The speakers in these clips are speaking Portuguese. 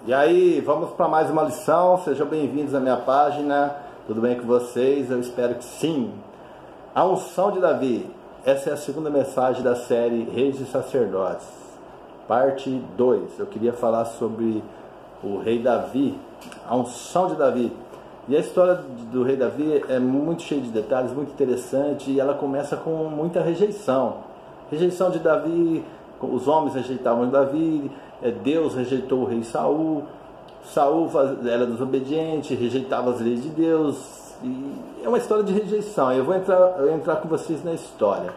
E aí, vamos para mais uma lição. Sejam bem-vindos à minha página. Tudo bem com vocês? Eu espero que sim. A unção de Davi. Essa é a segunda mensagem da série Reis e Sacerdotes, parte 2. Eu queria falar sobre o rei Davi, a unção de Davi. E a história do rei Davi é muito cheia de detalhes, muito interessante, e ela começa com muita rejeição. Rejeição de Davi, os homens rejeitavam Davi, Deus rejeitou o rei Saul, Saul era desobediente, rejeitava as leis de Deus, e é uma história de rejeição. Eu vou entrar com vocês na história.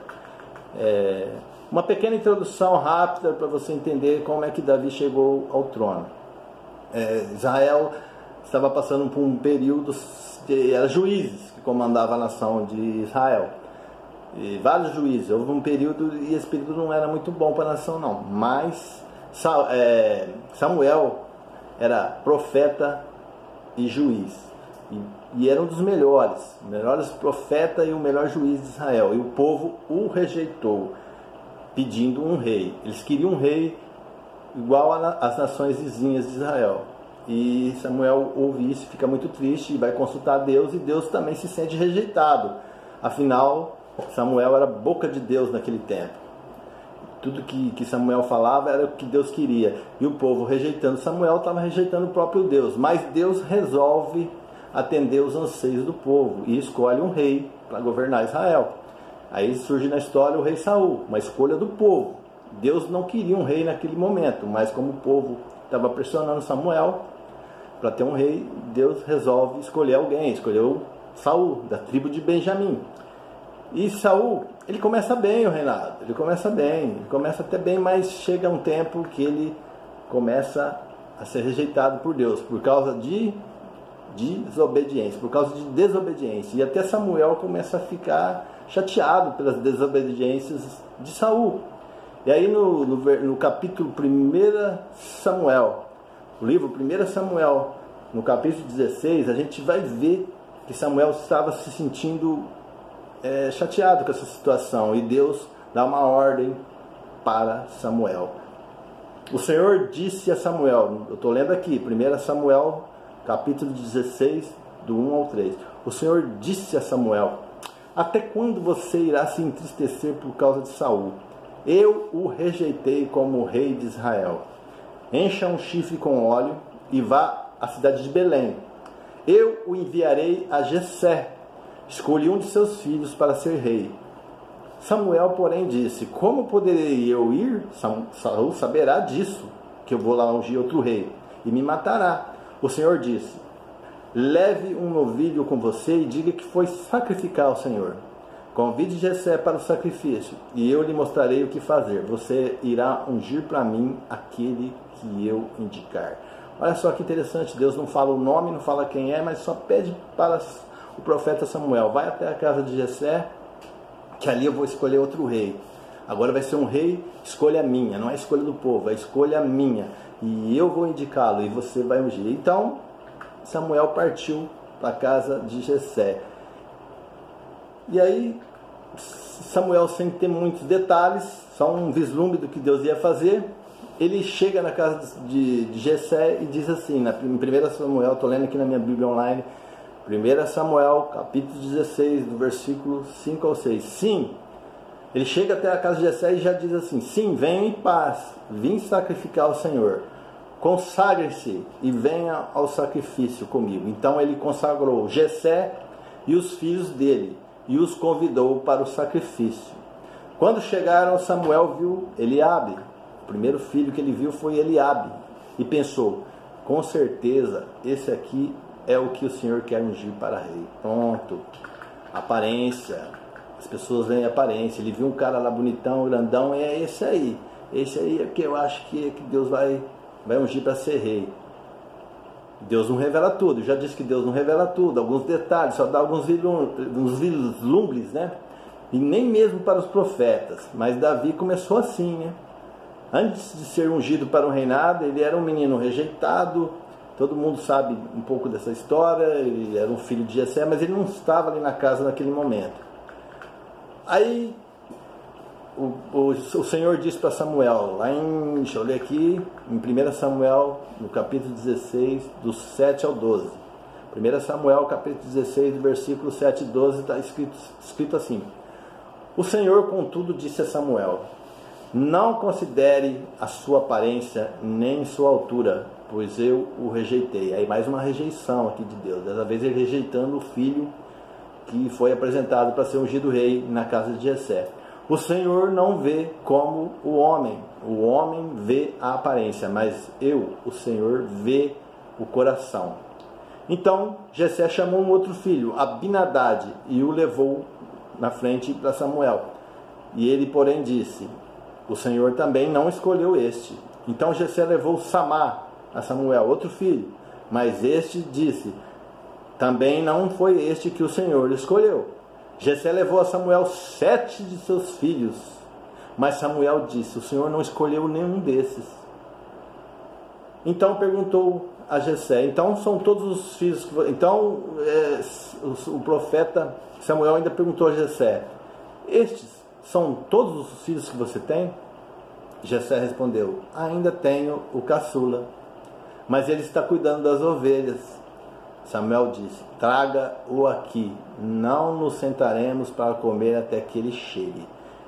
Uma pequena introdução rápida para você entender como é que Davi chegou ao trono. Israel estava passando por um período, eram juízes que comandavam a nação de Israel, e vários juízes. Houve um período, e esse período não era muito bom para a nação não, mas Samuel era profeta e juiz, e era um dos melhores profeta e o melhor juiz de Israel, e o povo o rejeitou, pedindo um rei. Eles queriam um rei igual às nações vizinhas de Israel. E Samuel ouve isso, fica muito triste e vai consultar Deus, e Deus também se sente rejeitado. Afinal, Samuel era a boca de Deus naquele tempo. Tudo que Samuel falava era o que Deus queria. E o povo rejeitando Samuel estava rejeitando o próprio Deus. Mas Deus resolve atender os anseios do povo e escolhe um rei para governar Israel. Aí surge na história o rei Saul, uma escolha do povo. Deus não queria um rei naquele momento, mas como o povo estava pressionando Samuel para ter um rei, Deus resolve escolher alguém. Escolheu Saul, da tribo de Benjamim. E Saul, ele começa bem o reinado, ele começa até bem, mas chega um tempo que ele começa a ser rejeitado por Deus, por causa de desobediência, e até Samuel começa a ficar chateado pelas desobediências de Saul. E aí no capítulo 1 Samuel, o livro 1 Samuel, no capítulo 16, a gente vai ver que Samuel estava se sentindo chateado com essa situação, e Deus dá uma ordem para Samuel. O Senhor disse a Samuel, eu estou lendo aqui, 1 Samuel, capítulo 16, do 1 ao 3. O Senhor disse a Samuel: até quando você irá se entristecer por causa de Saul? Eu o rejeitei como rei de Israel. Encha um chifre com óleo e vá à cidade de Belém. Eu o enviarei a Jessé. Escolhi um de seus filhos para ser rei. Samuel, porém, disse: como poderei eu ir? Saul saberá disso, que eu vou lá ungir outro rei, e me matará. O Senhor disse: leve um novilho com você e diga que foi sacrificar ao Senhor. Convide Jessé para o sacrifício, e eu lhe mostrarei o que fazer. Você irá ungir para mim aquele que eu indicar. Olha só que interessante, Deus não fala o nome, não fala quem é, mas só pede para o profeta Samuel: vai até a casa de Jessé, que ali eu vou escolher outro rei. Agora vai ser um rei, escolha minha, não é escolha do povo, é escolha minha, e eu vou indicá-lo, e você vai ungir. Então Samuel partiu para a casa de Jessé. E aí Samuel, sem ter muitos detalhes, só um vislumbre do que Deus ia fazer, ele chega na casa de Jessé e diz assim, em 1 Samuel, estou lendo aqui na minha Bíblia online, 1 Samuel, capítulo 16, do versículo 5 ao 6. Sim, ele chega até a casa de Jessé e já diz assim: sim, venham em paz, vim sacrificar ao Senhor. Consagre-se e venha ao sacrifício comigo. Então ele consagrou Jessé e os filhos dele e os convidou para o sacrifício. Quando chegaram, Samuel viu Eliabe. O primeiro filho que ele viu foi Eliabe, e pensou: com certeza esse aqui é o que o Senhor quer ungir para rei. Pronto. Aparência. As pessoas veem aparência. Ele viu um cara lá bonitão, grandão, e é esse aí. Esse aí é que eu acho que Deus vai ungir para ser rei. Deus não revela tudo. Eu já disse que Deus não revela tudo. Alguns detalhes, só dá alguns vislumbres, né? E nem mesmo para os profetas. Mas Davi começou assim, né? Antes de ser ungido para o reinado, ele era um menino rejeitado. Todo mundo sabe um pouco dessa história. Ele era um filho de Jessé, mas ele não estava ali na casa naquele momento. Aí o Senhor disse para Samuel, lá em, deixa eu ler aqui, em 1 Samuel, no capítulo 16, do 7 ao 12. 1 Samuel, capítulo 16, versículo 7 e 12, está escrito assim: O Senhor, contudo, disse a Samuel: Não considere a sua aparência nem sua altura, pois eu o rejeitei. Aí mais uma rejeição aqui de Deus, dessa vez ele rejeitando o filho que foi apresentado para ser ungido rei na casa de Jessé. O Senhor não vê como o homem vê a aparência, mas eu, o Senhor, vê o coração. Então Jessé chamou um outro filho, Abinadade, e o levou na frente para Samuel. E ele, porém, disse: O Senhor também não escolheu este. Então Jessé levou Samá a Samuel, outro filho, mas este disse: Também não foi este que o Senhor escolheu. Jessé levou a Samuel 7 de seus filhos, mas Samuel disse: O Senhor não escolheu nenhum desses. Então perguntou a Jessé: Então são todos os filhos que Então o profeta Samuel ainda perguntou a Jessé: Estes são todos os filhos que você tem? Jessé respondeu: Ainda tenho o caçula, mas ele está cuidando das ovelhas. Samuel disse: Traga-o aqui, não nos sentaremos para comer até que ele chegue.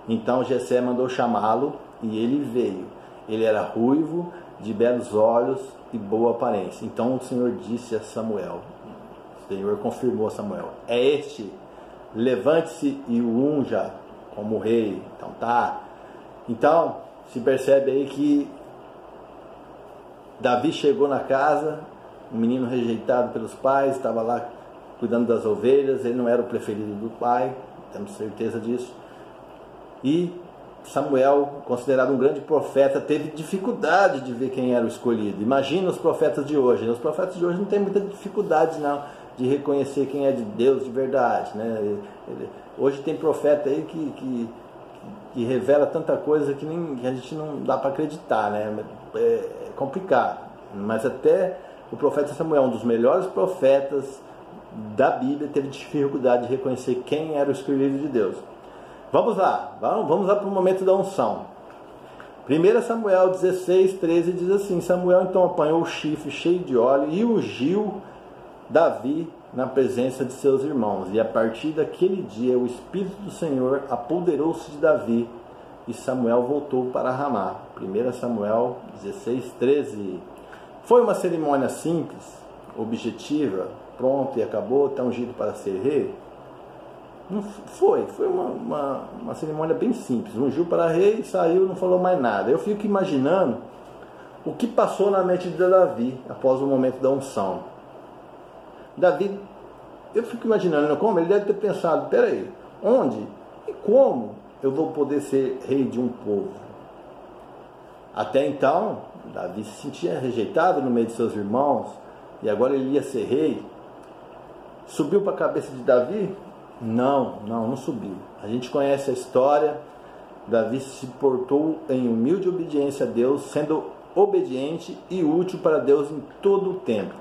Então Jessé mandou chamá-lo, e ele veio. Ele era ruivo, de belos olhos e boa aparência. Então o Senhor disse a Samuel, o Senhor confirmou a Samuel: É este, levante-se e o unja como rei. Então se percebe aí que Davi chegou na casa, um menino rejeitado pelos pais, estava lá cuidando das ovelhas, ele não era o preferido do pai, temos certeza disso. E Samuel, considerado um grande profeta, teve dificuldade de ver quem era o escolhido. Imagina os profetas de hoje. Os profetas de hoje não têm muita dificuldade não, de reconhecer quem é de Deus de verdade, né? Hoje tem profeta aí que revela tanta coisa que a gente não dá para acreditar, né? É complicado. Mas até o profeta Samuel, um dos melhores profetas da Bíblia, teve dificuldade de reconhecer quem era o escolhido de Deus. Vamos lá para o momento da unção. 1 Samuel 16, 13 diz assim: Samuel então apanhou o chifre cheio de óleo e ungiu Davi na presença de seus irmãos. E a partir daquele dia o Espírito do Senhor apoderou-se de Davi, e Samuel voltou para Ramá. 1 Samuel 16, 13. Foi uma cerimônia simples, objetiva, pronto e acabou, está ungido para ser rei? Não foi uma cerimônia bem simples. Ungiu para rei, saiu, não falou mais nada. Eu fico imaginando o que passou na mente de Davi após o momento da unção. Davi, eu fico imaginando como ele deve ter pensado: peraí, onde e como eu vou poder ser rei de um povo? Até então, Davi se sentia rejeitado no meio de seus irmãos, e agora ele ia ser rei. Subiu para a cabeça de Davi? Não subiu. A gente conhece a história. Davi se portou em humilde obediência a Deus, sendo obediente e útil para Deus em todo o tempo,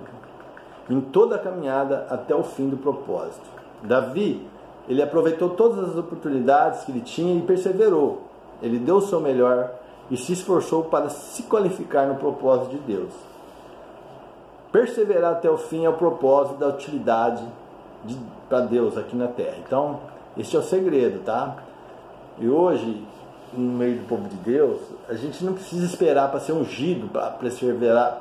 em toda a caminhada até o fim do propósito. Davi, ele aproveitou todas as oportunidades que ele tinha e perseverou. Ele deu o seu melhor e se esforçou para se qualificar no propósito de Deus. Perseverar até o fim é o propósito da utilidade para Deus aqui na terra. Então, este é o segredo, tá? E hoje, no meio do povo de Deus, a gente não precisa esperar para ser ungido, para perseverar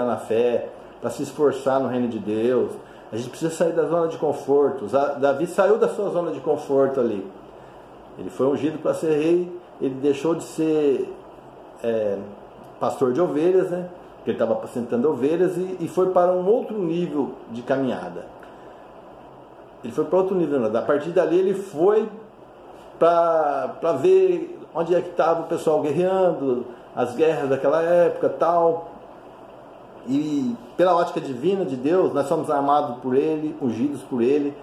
na fé, para se esforçar no reino de Deus. A gente precisa sair da zona de conforto. Davi saiu da sua zona de conforto ali. Ele foi ungido para ser rei, ele deixou de ser pastor de ovelhas, né? Porque ele estava apacentando ovelhas, e foi para um outro nível de caminhada. Ele foi para outro nível. A partir dali ele foi para ver onde é que estava o pessoal guerreando, as guerras daquela época, tal. E pela ótica divina de Deus, nós somos amados por Ele, ungidos por Ele,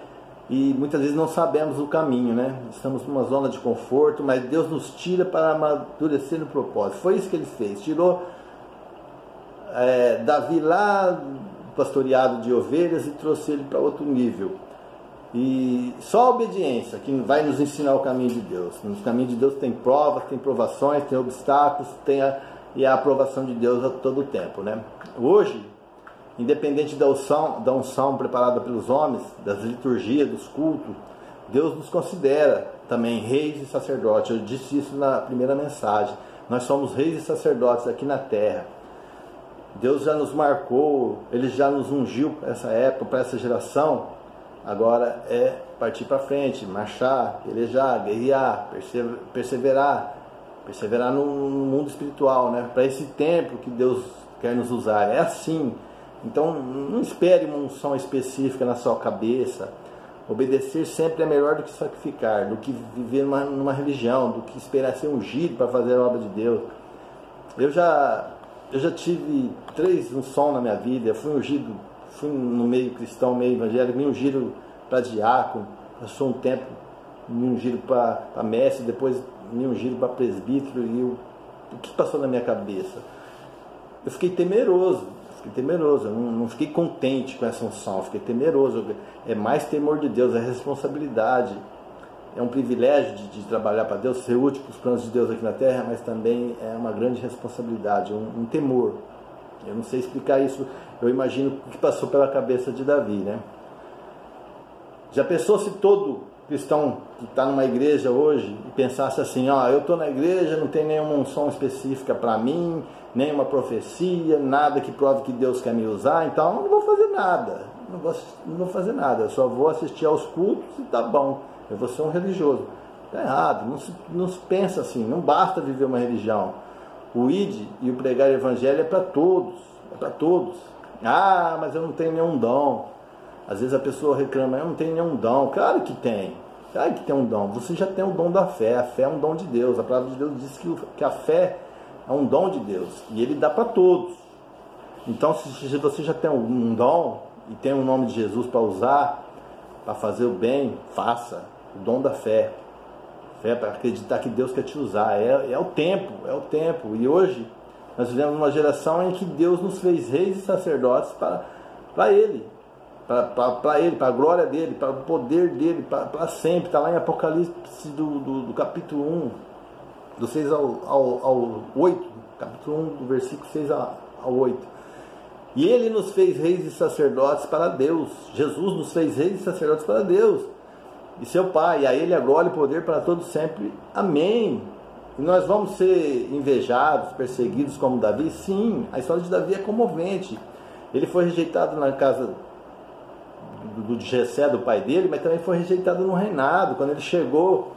e muitas vezes não sabemos o caminho, né? Estamos numa zona de conforto, mas Deus nos tira para amadurecer no propósito. Foi isso que Ele fez. Tirou Davi lá, pastoreado de ovelhas, e trouxe ele para outro nível. E só a obediência que vai nos ensinar o caminho de Deus. No caminho de Deus tem provas, tem provações, tem obstáculos, e a aprovação de Deus a todo tempo, né? Hoje, independente da unção preparada pelos homens, das liturgias, dos cultos, Deus nos considera também reis e sacerdotes. Eu disse isso na primeira mensagem. Nós somos reis e sacerdotes aqui na terra. Deus já nos marcou, Ele já nos ungiu para essa época, para essa geração. Agora é partir para frente, marchar, pelejar, guerrear, perseverar no mundo espiritual, né? Para esse tempo que Deus quer nos usar. É assim. Então não espere uma unção específica na sua cabeça. Obedecer sempre é melhor do que sacrificar, do que viver numa religião, do que esperar ser ungido para fazer a obra de Deus. Eu já tive 3 unções na minha vida. Eu fui ungido, fui no meio cristão, meio evangélico, me ungiram para diácono, passou um tempo, me ungiram para mestre, depois me ungiram para presbítero. E o que passou na minha cabeça? Eu fiquei temeroso, eu não fiquei contente com essa unção, eu fiquei temeroso. É mais temor de Deus, é responsabilidade. É um privilégio de trabalhar para Deus, ser útil para os planos de Deus aqui na terra, mas também é uma grande responsabilidade, um temor. Eu não sei explicar isso, eu imagino o que passou pela cabeça de Davi, né? Já pensou se todo cristão que está numa igreja hoje e pensasse assim, eu estou na igreja, não tem nenhuma unção específica para mim, nenhuma profecia, nada que prove que Deus quer me usar, então eu não vou fazer nada, não vou fazer nada, eu só vou assistir aos cultos e tá bom, eu vou ser um religioso. Está errado, não se pensa assim, não basta viver uma religião. O id e o pregar o evangelho é para todos, mas eu não tenho nenhum dom. Às vezes a pessoa reclama, eu não tenho nenhum dom. Claro que tem um dom. Você já tem o dom da fé. A fé é um dom de Deus. A palavra de Deus diz que a fé é um dom de Deus. E Ele dá para todos. Então, se você já tem um dom e tem o nome de Jesus para usar, para fazer o bem, faça. O dom da fé. Fé para acreditar que Deus quer te usar. É o tempo. E hoje, nós vivemos numa geração em que Deus nos fez reis e sacerdotes para Ele. Para Ele, para a glória dEle, para o poder dEle, para sempre. Está lá em Apocalipse do capítulo 1, do 6 ao 8, capítulo 1, do versículo 6 ao 8. E Ele nos fez reis e sacerdotes para Deus. Jesus nos fez reis e sacerdotes para Deus e seu Pai. E a Ele a glória e poder para todos sempre. Amém. E nós vamos ser invejados, perseguidos como Davi? Sim, a história de Davi é comovente. Ele foi rejeitado na casa do Jessé, do pai dele, mas também foi rejeitado no reinado. Quando ele chegou,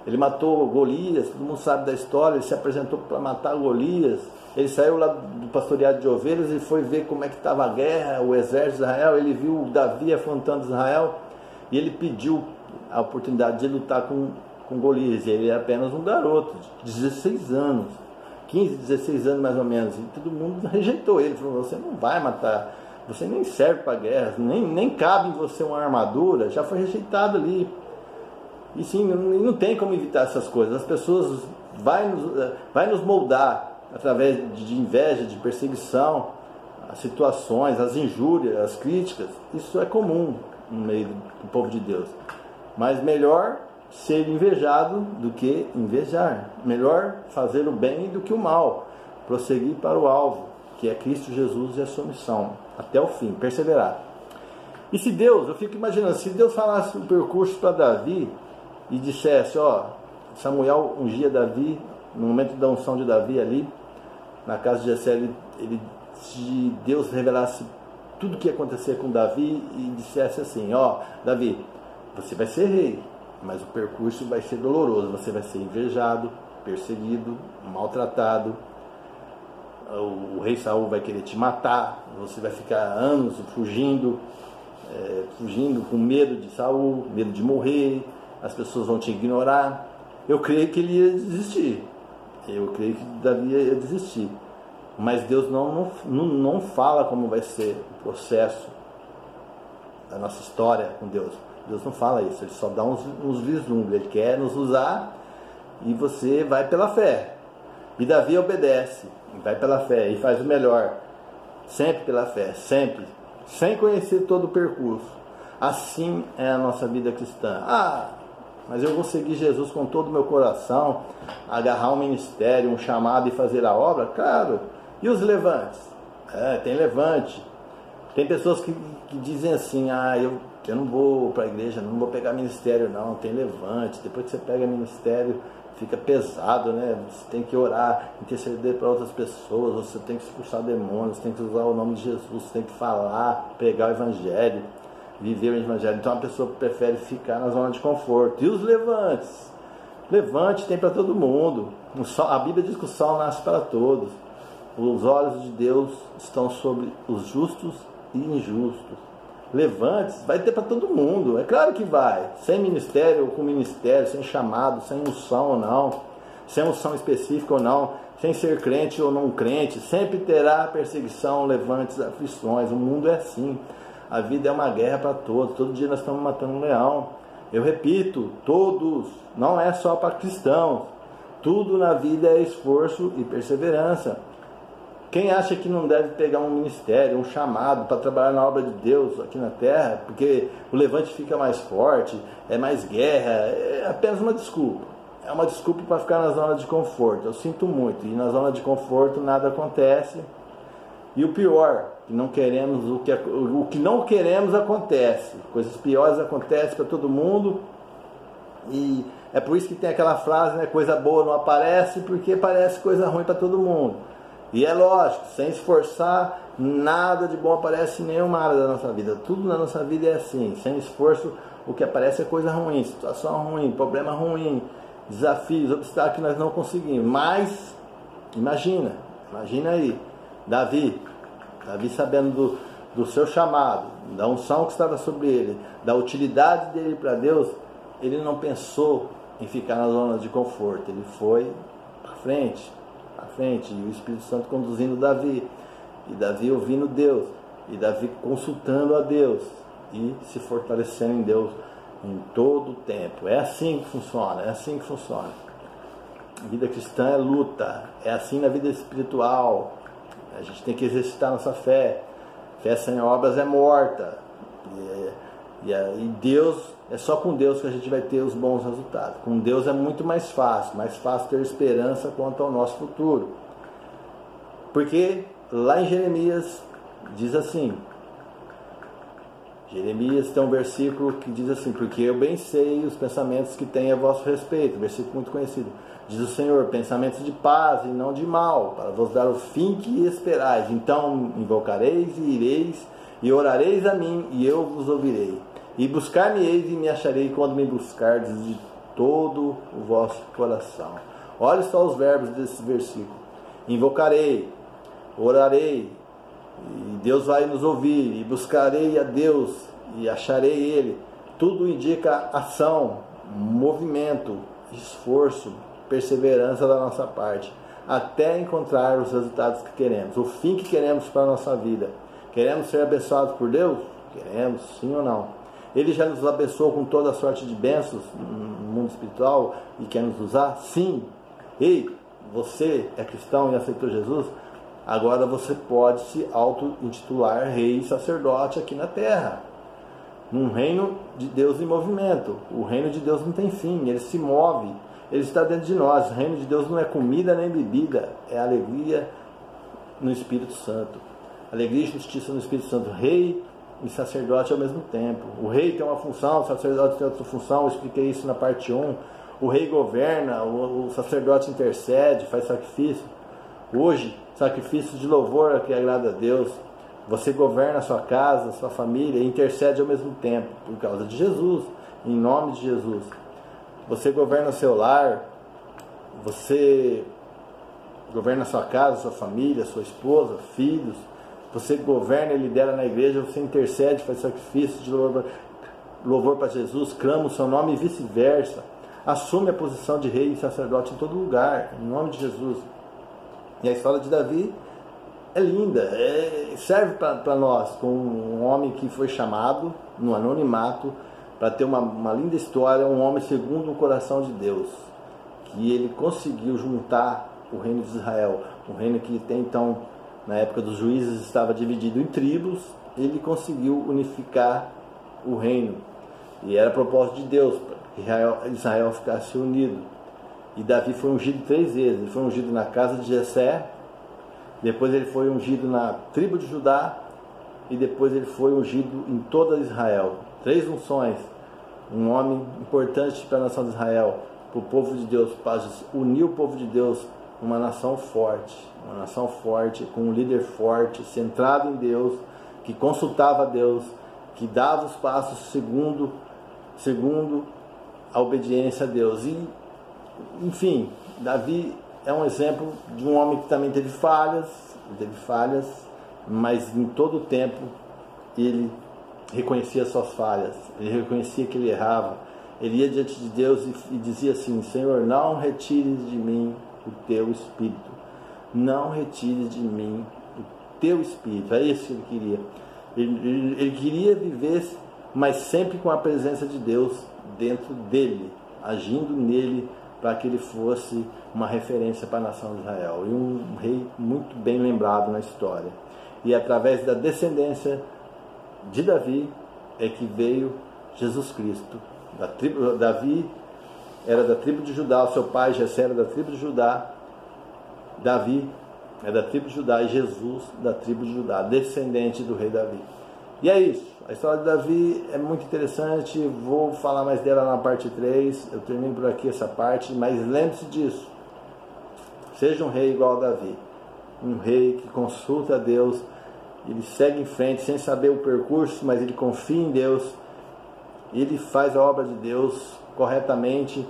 ele matou Golias, todo mundo sabe da história. Ele se apresentou para matar Golias. Ele saiu lá do pastoreado de ovelhas e foi ver como é que estava a guerra, o exército de Israel. Ele viu Davi afrontando Israel e ele pediu a oportunidade de lutar com Golias. E ele era apenas um garoto de 16 anos, 15, 16 anos mais ou menos, e todo mundo rejeitou ele. Falou, você não vai matar, você nem serve para guerra, nem cabe em você uma armadura. Já foi rejeitado ali. E sim, não tem como evitar essas coisas. As pessoas vai nos moldar através de inveja, de perseguição, as situações, as injúrias, as críticas. Isso é comum no meio do povo de Deus. Mas melhor ser invejado do que invejar. Melhor fazer o bem do que o mal. Prosseguir para o alvo, que é Cristo Jesus e a sua missão, até o fim, perseverar. E se Deus, eu fico imaginando, se Deus falasse o percurso para Davi e dissesse, Samuel ungia Davi, no momento da unção de Davi ali, na casa de Jessé, se Deus revelasse tudo o que ia acontecer com Davi e dissesse assim, Davi, você vai ser rei, mas o percurso vai ser doloroso, você vai ser invejado, perseguido, maltratado, o rei Saul vai querer te matar, você vai ficar anos fugindo com medo de Saul, medo de morrer, as pessoas vão te ignorar. Eu creio que ele ia desistir, eu creio que Davi ia desistir, mas Deus não fala como vai ser o processo da nossa história com Deus. Deus não fala isso, Ele só dá uns vislumbres. Ele quer nos usar e você vai pela fé. E Davi obedece, vai pela fé e faz o melhor, sempre pela fé, sempre, sem conhecer todo o percurso. Assim é a nossa vida cristã. Mas eu vou seguir Jesus com todo o meu coração, agarrar um ministério, um chamado e fazer a obra? Claro. E os levantes? Tem levante. Tem pessoas que dizem assim, eu não vou para a igreja, não vou pegar ministério não, tem levante. Depois que você pega ministério, fica pesado, né? Você tem que orar, interceder para outras pessoas, você tem que expulsar demônios, tem que usar o nome de Jesus, você tem que falar, pregar o evangelho, viver o evangelho. Então a pessoa prefere ficar na zona de conforto. E os levantes? Levante tem para todo mundo. A Bíblia diz que o sol nasce para todos. Os olhos de Deus estão sobre os justos e injustos. Levantes vai ter para todo mundo, é claro que vai, sem ministério ou com ministério, sem chamado, sem unção ou não, sem unção específica ou não, sem ser crente ou não crente, sempre terá perseguição, levantes, aflições. O mundo é assim, a vida é uma guerra para todos, todo dia nós estamos matando um leão. Eu repito, todos, não é só para cristãos, tudo na vida é esforço e perseverança. Quem acha que não deve pegar um ministério, um chamado para trabalhar na obra de Deus aqui na terra, porque o levante fica mais forte, é mais guerra, é apenas uma desculpa. É uma desculpa para ficar na zona de conforto. Eu sinto muito, e na zona de conforto nada acontece. E o pior, que não queremos, o que não queremos acontece. Coisas piores acontecem para todo mundo. E é por isso que tem aquela frase, né? Coisa boa não aparece, porque parece coisa ruim para todo mundo. E é lógico, sem esforçar, nada de bom aparece em nenhuma área da nossa vida. Tudo na nossa vida é assim, sem esforço, o que aparece é coisa ruim, situação ruim, problema ruim, desafios, obstáculos que nós não conseguimos. Mas, imagina aí, Davi sabendo do seu chamado, da unção que estava sobre ele, da utilidade dele para Deus, ele não pensou em ficar na zona de conforto, ele foi para frente, e o Espírito Santo conduzindo Davi, e Davi ouvindo Deus, e Davi consultando a Deus, e se fortalecendo em Deus em todo o tempo. É assim que funciona, A vida cristã é luta, é assim na vida espiritual. A gente tem que exercitar nossa fé. Fé sem obras é morta. E Deus, é só com Deus que a gente vai ter os bons resultados. Com Deus é muito mais fácil ter esperança quanto ao nosso futuro. Porque lá em Jeremias diz assim, Jeremias tem um versículo que diz assim, porque eu bem sei os pensamentos que tenho a vosso respeito, versículo muito conhecido. Diz o Senhor, pensamentos de paz e não de mal, para vos dar o fim que esperais. Então invocareis e ireis, e orareis a mim, e eu vos ouvirei. E buscar-me-eis e me acharei quando me buscardes de todo o vosso coração. Olha só os verbos desse versículo. Invocarei, orarei, e Deus vai nos ouvir, e buscarei a Deus, e acharei Ele. Tudo indica ação, movimento, esforço, perseverança da nossa parte, até encontrar os resultados que queremos, o fim que queremos para a nossa vida. Queremos ser abençoados por Deus? Queremos, sim ou não? Ele já nos abençoou com toda a sorte de bênçãos no mundo espiritual e quer nos usar? Sim. Ei, você é cristão e aceitou Jesus? Agora você pode se auto-intitular rei e sacerdote aqui na terra. Num reino de Deus em movimento. O reino de Deus não tem fim, ele se move. Ele está dentro de nós. O reino de Deus não é comida nem bebida, é alegria no Espírito Santo. Alegria e justiça no Espírito Santo. Rei e sacerdote ao mesmo tempo. O rei tem uma função, o sacerdote tem outra função. Eu expliquei isso na parte 1. O rei governa, o sacerdote intercede, faz sacrifício. Hoje, sacrifício de louvor que agrada a Deus. Você governa a sua casa, a sua família e intercede ao mesmo tempo, por causa de Jesus, em nome de Jesus. Você governa o seu lar, você governa a sua casa, a sua família, a sua esposa, filhos. Você governa e lidera na igreja, você intercede, faz sacrifício de louvor para Jesus, clama o seu nome e vice-versa. Assume a posição de rei e sacerdote em todo lugar, em nome de Jesus. E a história de Davi é linda, serve para nós, como um homem que foi chamado no anonimato para ter uma linda história, um homem segundo o coração de Deus, que ele conseguiu juntar o reino de Israel, um reino que até então, na época dos juízes, estava dividido em tribos. Ele conseguiu unificar o reino. E era propósito de Deus, para que Israel ficasse unido. E Davi foi ungido 3 vezes. Ele foi ungido na casa de Jessé, depois ele foi ungido na tribo de Judá, e depois ele foi ungido em toda Israel. 3 unções. Um homem importante para a nação de Israel, para o povo de Deus, para unir o povo de Deus, uma nação forte, com um líder forte, centrado em Deus, que consultava a Deus, que dava os passos segundo a obediência a Deus. E, enfim, Davi é um exemplo de um homem que também teve falhas, mas em todo o tempo ele reconhecia suas falhas, ele reconhecia que ele errava, ele ia diante de Deus e dizia assim: Senhor, não retires de mim o teu Espírito, não retires de mim o teu Espírito. É isso que ele queria. Ele queria viver, mas sempre com a presença de Deus dentro dele, agindo nele, para que ele fosse uma referência para a nação de Israel, e um rei muito bem lembrado na história. E através da descendência de Davi é que veio Jesus Cristo. Davi era da tribo de Judá, o seu pai Jessé era da tribo de Judá, Davi é da tribo de Judá e Jesus da tribo de Judá, descendente do rei Davi. E é isso, a história de Davi é muito interessante, vou falar mais dela na parte 3, eu termino por aqui essa parte, mas lembre-se disso, seja um rei igual a Davi, um rei que consulta a Deus, ele segue em frente sem saber o percurso, mas ele confia em Deus, ele faz a obra de Deus corretamente,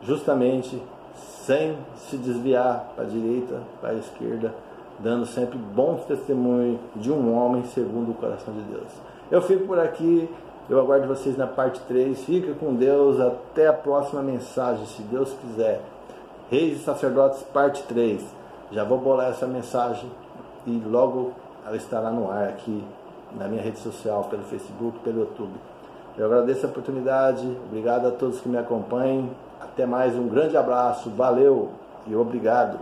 justamente, sem se desviar para a direita, para a esquerda, dando sempre bons testemunhos de um homem segundo o coração de Deus. Eu fico por aqui, eu aguardo vocês na parte 3, fica com Deus, até a próxima mensagem, se Deus quiser. Reis e Sacerdotes, parte 3, já vou bolar essa mensagem e logo ela estará no ar aqui na minha rede social, pelo Facebook, pelo YouTube. Eu agradeço a oportunidade, obrigado a todos que me acompanhem, até mais, um grande abraço, valeu e obrigado.